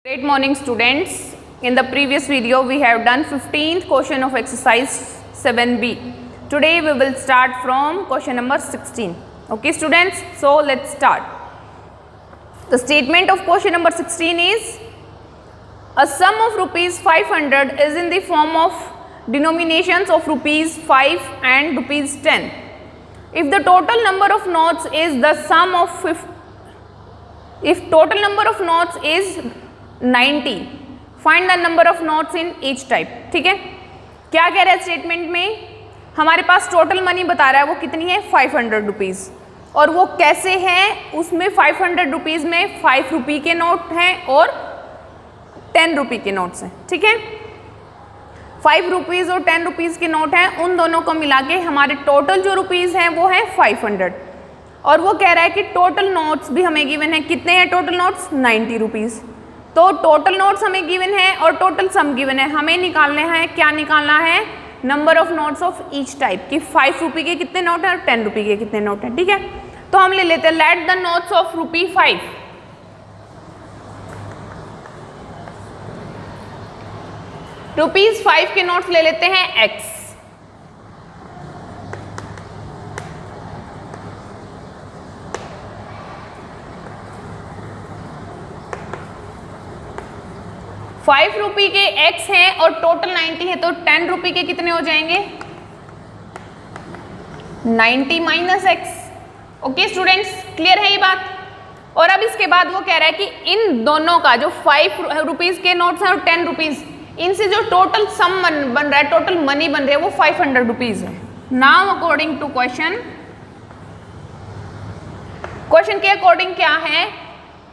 Great morning students. In the previous video we have done 15th question of exercise 7b. Today we will start from question number 16. Okay students, so let's start. The statement of question number 16 is a sum of rupees 500 is in the form of denominations of rupees 5 and rupees 10. If the total number of notes is the sum of if total number of notes is 90, find the number of notes in each type. ठीक है, क्या कह रहा है statement में, हमारे पास total money बता रहा है वो कितनी है 500 रुपीज़, और वो कैसे है, उसमें 500 रुपीज़ में 5 रुपये के नोट हैं और 10 रुपये के नोट्स हैं. ठीक है, 5 रुपीज़ और 10 रुपीज़ के नोट हैं, उन दोनों को मिला के हमारे टोटल जो रुपीज़ हैं वो है 500. और वो कह रहा है कि टोटल नोट्स भी हमें गिवन है, कितने हैं टोटल नोट्स 90 रुपीज़. तो टोटल नोट्स हमें गिवन है और टोटल सम गिवन है, हमें निकालना है, क्या निकालना है, number of notes of each type की 5 रुपये के कितने नोट हैं और 10 रुपये के कितने नोट हैं. ठीक है, तो हम ले लेते हैं लेट द नोट्स ऑफ ₹5. ₹5 के नोट्स ले लेते हैं X. ₹5 के X हैं और टोटल 90 है, तो 10 रुपये के कितने हो जाएंगे 90 minus X. Okay students, clear है ये बात. और अब इसके बाद वो कह रहा है कि इन दोनों का जो 5 रुपीज़ के नोट्स हैं और 10 रुपीज़, इनसे जो टोटल सम बन रहा है, टोटल मनी बन रही है वो 500 रुपीज़ है. नाउ अकॉर्डिंग टू क्वेश्चन के अकॉर्डिंग क्या है,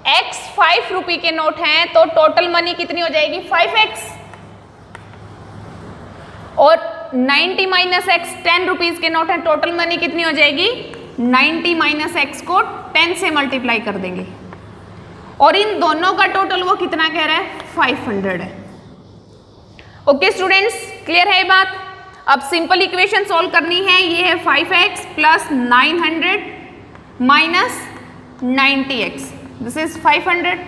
X 5 रुपये के नोट हैं तो टोटल मनी कितनी हो जाएगी 5X, और 90 माइनस X 10 रुपीज़ के नोट हैं, टोटल मनी कितनी हो जाएगी 90 माइनस X को 10 से मल्टीप्लाई कर देंगे, और इन दोनों का टोटल वो कितना कह रहा है 500 है. ओके स्टूडेंट्स, क्लियर है ये बात. अब सिंपल इक्वेशन सॉल्व करनी है, ये है 5X plus 900 minus 90X, this is 500.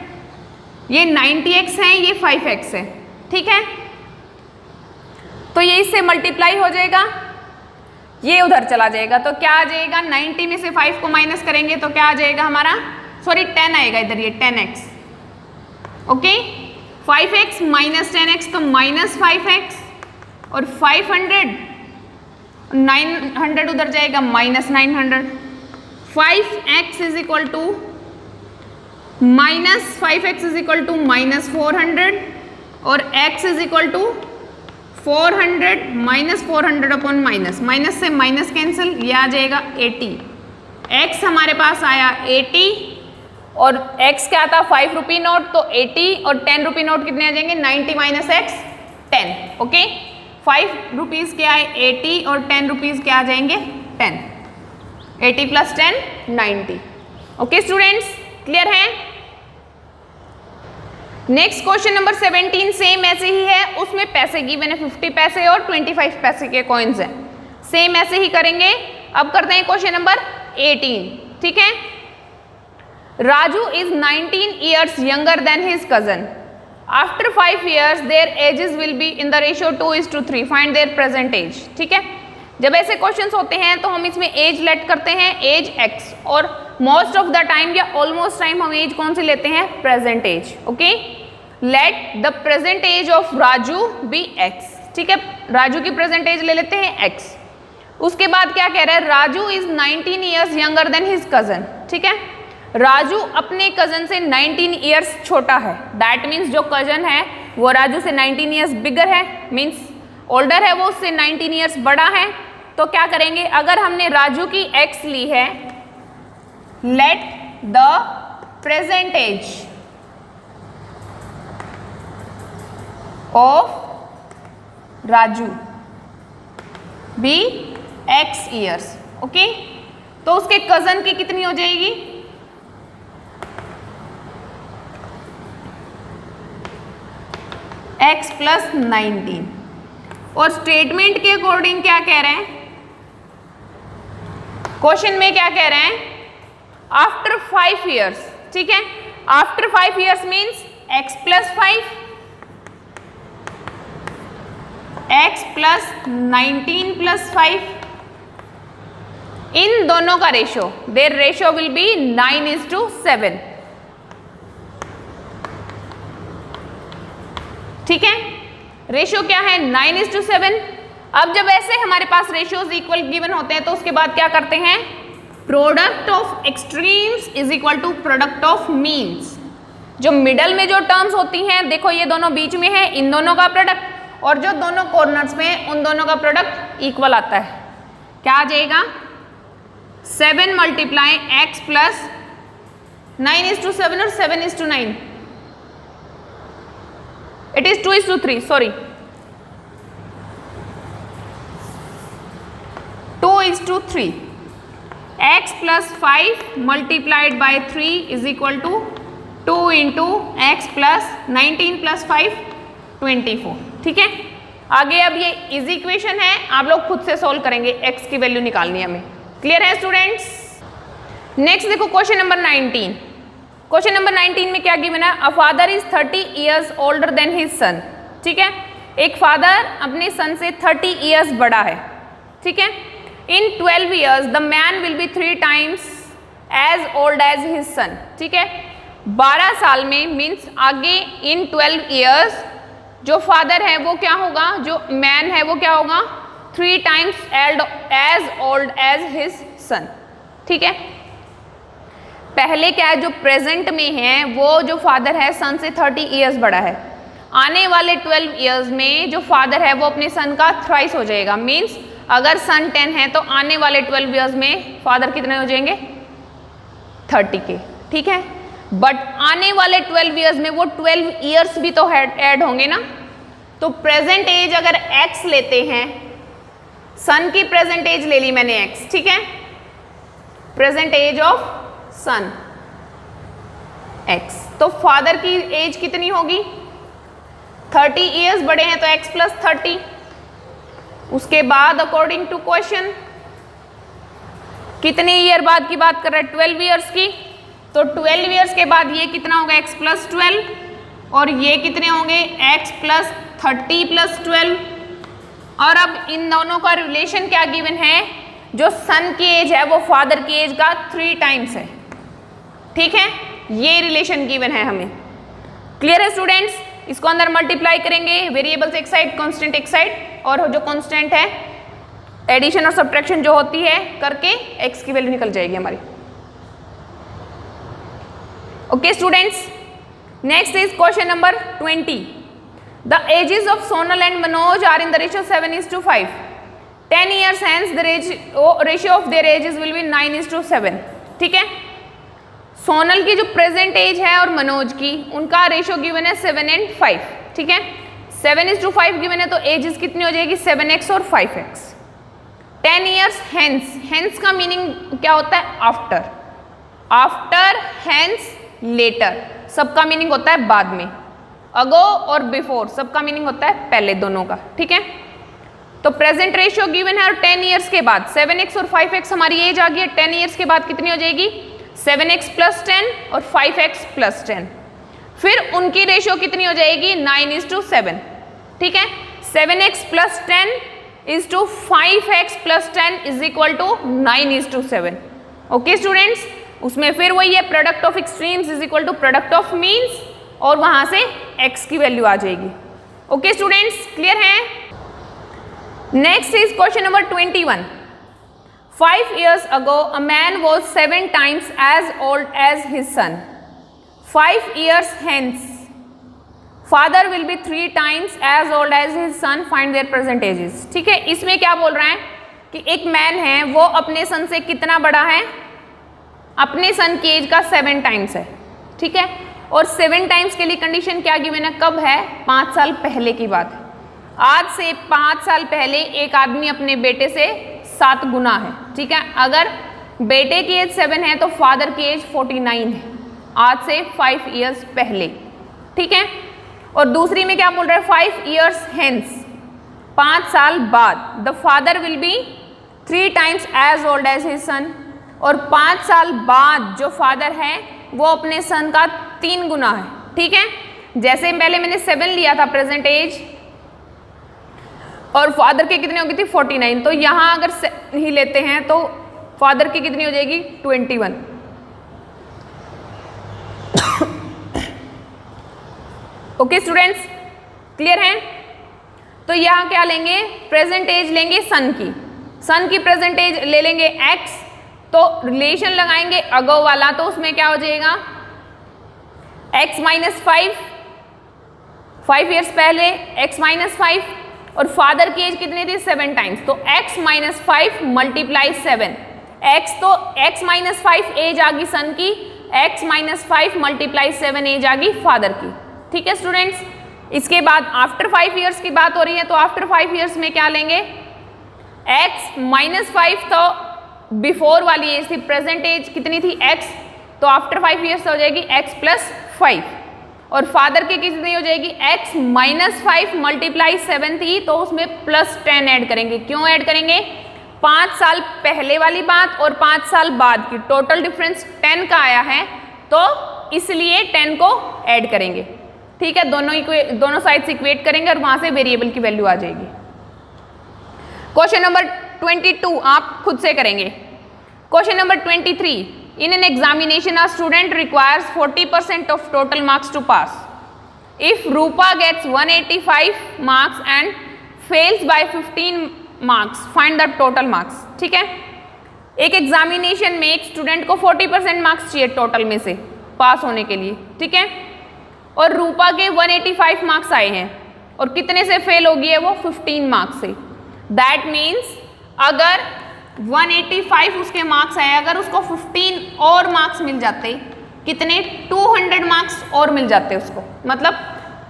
ये 90X है, ये 5X है. ठीक है, तो ये इससे मल्टीप्लाई हो जाएगा, ये उधर चला जाएगा, तो क्या आ जाएगा 90 में से 5 को माइनस करेंगे तो क्या आ जाएगा हमारा, सॉरी 10 आएगा इधर, ये 10X. Okay, 5X minus 10X तो माइनस 5X, और 500 900 उधर जाएगा minus 900. 5X is equal to minus 5X is equal to minus 400, और X is equal to 400 minus 400 upon minus, minus से माइनस कैंसिल, ये आ जाएगा 80. X हमारे पास आया 80, और X क्या था 5 रुपये नोट, तो 80 और 10 रुपये नोट कितने आ जाएंगे 90 माइनस X 10. ओके, 5 रुपीज़ के आए 80 और 10 रुपीज़ के आ जाएंगे 10. 80 प्लस 10 90. ओके स्टूडेंट्स, क्लियर है. नेक्स्ट क्वेश्चन नंबर 17 सेम ऐसे ही है, उसमें पैसे गिवन है 50 पैसे और 25 पैसे के कॉइन्स हैं, सेम ऐसे ही करेंगे. अब करते हैं क्वेश्चन नंबर 18. ठीक है, Raju is 19 years younger than his cousin. After 5 years their ages will be in the ratio 2:3. Find their present age. ठीक है, जब ऐसे क्वेश्चंस होते हैं तो हम इसमें एज लेट करते हैं, एज X, और मोस्ट ऑफ द टाइम या ऑलमोस्ट टाइम हम एज कौन सी लेते हैं, present age. Okay, let the present age of Raju be X. ठीक है, राजू की प्रेजेंट एज ले लेते हैं X. उसके बाद क्या कह रहा है, Raju is 19 years younger than his cousin. ठीक है, राजू अपने कजन से 19 ईयर्स छोटा है, दैट मीन्स जो कजन है वो राजू से 19 ईयर्स बिगर है, मीन्स ओल्डर है, वो उससे 19 ईयर्स बड़ा है. तो क्या करेंगे, अगर हमने राजू की X ली है, let the present age of Raju be X years. Okay, तो उसके कजन की कितनी हो जाएगी, X प्लस 19. और स्टेटमेंट के अकॉर्डिंग क्या कह रहे हैं, क्वेश्चन में क्या कह रहे हैं, आफ्टर 5 ईयर्स. ठीक है, after 5 years means x plus 5 x plus 19 plus 5, इन दोनों का ratio, their ratio will be 9:7। ठीक है, रेशियो क्या है 9:7। अब जब ऐसे हमारे पास रेशियोज इक्वल गिवन होते हैं तो उसके बाद क्या करते हैं, product of extremes is equal to product of means. जो मिडल में जो टर्म्स होती हैं, देखो ये दोनों बीच में है, इन दोनों का प्रोडक्ट, और जो दोनों कॉर्नर्स में उन दोनों का प्रोडक्ट इक्वल आता है। क्या आ जाएगा 7 मल्टीप्लाई x प्लस 9:7 और 7:9, it is 2:3, sorry 2:3। x plus 5 multiplied by 3 is equal to 2 into x plus 19 plus 5 24। ठीक है, आगे अब ये इजी इक्वेशन है, आप लोग खुद से सोल्व करेंगे, x की वैल्यू निकालनी है हमें। क्लियर है स्टूडेंट्स? नेक्स्ट देखो क्वेश्चन नंबर 19। क्वेश्चन नंबर 19 में क्या गिवन है, a father is 30 years older than his son. ठीक है, एक फादर अपने सन से 30 ईयर्स बड़ा है। ठीक है, in 12 years the man will be 3 times as old as his son. ठीक है, 12 साल में मीन्स आगे इन 12 ईयर्स जो फादर है वो क्या होगा, जो मैन है वो क्या होगा 3 times as old as his son. ठीक है, पहले क्या है, जो प्रेजेंट में है वो जो फादर है सन से 30 ईयर्स बड़ा है। आने वाले 12 ईयर्स में जो फादर है वो अपने सन का थ्राइस हो जाएगा। मीन्स अगर सन 10 है तो आने वाले 12 ईयर्स में फादर कितने हो जाएंगे 30 के। ठीक है, बट आने वाले 12 ईयर्स में वो 12 ईयर्स भी तो ऐड होंगे ना। तो प्रेजेंट एज अगर x लेते हैं, सन की प्रेजेंट एज ले ली मैंने x। ठीक है, present age of son x, तो फादर की एज कितनी होगी 30 ईयर्स बड़े हैं तो x प्लस 30। उसके बाद अकॉर्डिंग टू क्वेश्चन कितने ईयर बाद की बात कर रहे हैं 12 ईयर्स की, तो 12 ईयर्स के बाद ये कितना होगा x प्लस 12 और ये कितने होंगे x प्लस 30 प्लस 12। और अब इन दोनों का रिलेशन क्या गिवन है, जो सन की एज है वो फादर की एज का 3 टाइम्स है। ठीक है, ये रिलेशन गिवन है हमें। क्लियर है स्टूडेंट्स? इसको अंदर मल्टीप्लाई करेंगे, वेरिएबल्स एक साइड कांस्टेंट एक साइड, और जो कांस्टेंट है एडिशन और सब्ट्रैक्शन जो होती है करके x की वैल्यू निकल जाएगी हमारी। Okay students, next is question number 20। The ages of Sonal and Manoj are in the ratio 7:5। 10 years hence the ratio of their ages will be 9:7। ठीक है, सोनल की जो प्रेजेंट एज है और मनोज की, उनका रेशियो गिवन है 7 and 5। ठीक है, 7:5 गिवन है तो एजेस कितनी हो जाएगी 7x और 5x। 10 years hence, hence का मीनिंग क्या होता है आफ्टर, आफ्टर हेंस लेटर, सबका मीनिंग होता है बाद में। अगो और बिफोर सबका मीनिंग होता है पहले दोनों का। ठीक है, तो प्रेजेंट रेशियो गिवन है और 10 ईयर्स के बाद 7x और 5x हमारी एज आ गई है। 10 ईयर्स के बाद कितनी हो जाएगी 7x प्लस 10 और 5x प्लस 10। फिर उनकी रेशियो कितनी हो जाएगी 9:7। ठीक है, 7x plus 10 is to 5x plus 10 is equal to 9:7। Okay students, उसमें फिर वही है product of extremes is equal to product of means, और वहां से x की वैल्यू आ जाएगी। ओके स्टूडेंट्स, क्लियर है? Next is question number 21। 5 years ago a man was 7 times as old as his son. 5 years hence father will be 3 times as old as his son. Find their present ages. ठीक है, इसमें क्या बोल रहा है कि एक मैन है वो अपने सन से कितना बड़ा है, अपने सन की एज का 7 टाइम्स है। ठीक है, और 7 टाइम्स के लिए कंडीशन क्या गिवन है, कब है 5 साल पहले की बात है। आज से 5 साल पहले एक आदमी अपने बेटे से 7 गुना है। ठीक है, अगर बेटे की एज 7 है तो फादर की एज 49 है, आज से 5 ईयर्स पहले। ठीक है, और दूसरी में क्या बोल रहा है 5 ईयर्स हेंस, 5 साल बाद the father will be 3 times as old as his son, और 5 साल बाद जो फादर है वो अपने सन का 3 गुना है। ठीक है, जैसे पहले मैंने 7 लिया था प्रेजेंट एज और फादर की कितनी हो गई थी 49, तो यहाँ अगर ही लेते हैं तो फादर की कितनी हो जाएगी 21। ओके स्टूडेंट्स, क्लियर है? तो यहाँ क्या लेंगे, प्रेजेंट एज लेंगे सन की प्रेजेंट एज ले लेंगे x, तो रिलेशन लगाएंगे अगो वाला, तो उसमें क्या हो जाएगा x माइनस 5 ईयर्स पहले x माइनस 5, और फादर की एज कितनी थी 7 टाइम्स, तो x माइनस 5 मल्टीप्लाई 7, x तो x माइनस 5 एज आ गई सन की, x माइनस 5 मल्टीप्लाई 7 एज आ गई फादर की। ठीक है स्टूडेंट्स, इसके बाद आफ्टर 5 ईयर्स की बात हो रही है, तो आफ्टर 5 ईयर्स में क्या लेंगे, x माइनस 5 तो बिफोर वाली एज थी, प्रेजेंट एज कितनी थी x, तो आफ्टर 5 ईयर्स हो जाएगी x प्लस 5, और फादर की कितनी हो जाएगी x माइनस 5 मल्टीप्लाई 7 थी, तो उसमें प्लस 10 ऐड करेंगे। क्यों ऐड करेंगे, 5 साल पहले वाली बात और 5 साल बाद की टोटल डिफरेंस 10 का आया है, तो इसलिए 10 को ऐड करेंगे। ठीक है, दोनों साइड्स इक्वेट करेंगे और वहां से वेरिएबल की वैल्यू आ जाएगी। क्वेश्चन नंबर 22 आप खुद से करेंगे। Question number 23, in an examination a student requires 40% of total marks to pass. If Rupa gets 185 marks and fails by 15 marks, find the total marks. ठीक है, एक एग्जामिनेशन में एक स्टूडेंट को 40% मार्क्स चाहिए टोटल में से पास होने के लिए। ठीक है, और रूपा के 185 मार्क्स आए हैं और कितने से फेल हो गई है वो 15 मार्क्स से। दैट मीन्स अगर 185 उसके मार्क्स आए, अगर उसको 15 और मार्क्स मिल जाते, कितने 200 मार्क्स और मिल जाते उसको, मतलब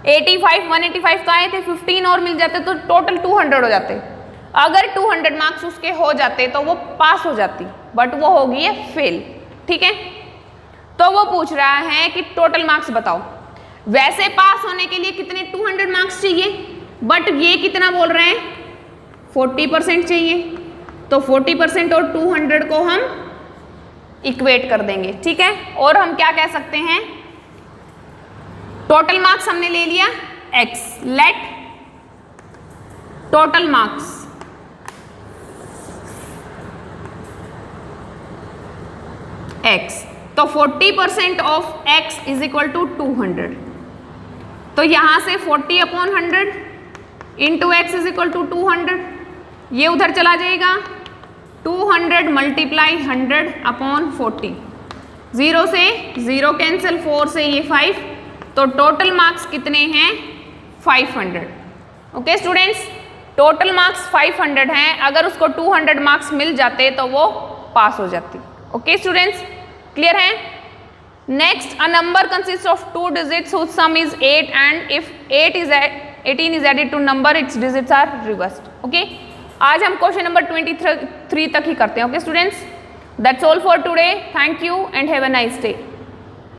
185 तो आए थे, 15 और मिल जाते तो टोटल 200 हो जाते। अगर 200 मार्क्स उसके हो जाते तो वो पास हो जाती, बट वो हो गई है फेल। ठीक है, तो वो पूछ रहा है कि टोटल मार्क्स बताओ। वैसे पास होने के लिए कितने 200 मार्क्स चाहिए, बट ये कितना बोल रहे हैं 40% चाहिए, तो 40% और 200 को हम इक्वेट कर देंगे। ठीक है, और हम क्या कह सकते हैं, टोटल मार्क्स हमने ले लिया x, let total marks x, तो 40% of x is equal to 200, तो यहां से 40/100 into x is equal to 200, ये उधर चला जाएगा 200 मल्टीप्लाई 100/40, 0 से 0 कैंसिल, 4 से ये 5, तो टोटल मार्क्स कितने हैं 500। ओके स्टूडेंट्स, टोटल मार्क्स 500 हैं, अगर उसको 200 मार्क्स मिल जाते तो वो पास हो जाती। ओके स्टूडेंट्स, क्लियर है? Next, a number consist of 2 digits whose sum is 8 and if 18 is added to number its digits are reversed. Okay, आज हम क्वेश्चन नंबर 23 तक ही करते हैं। Okay students, that's all for today, thank you and have a nice day.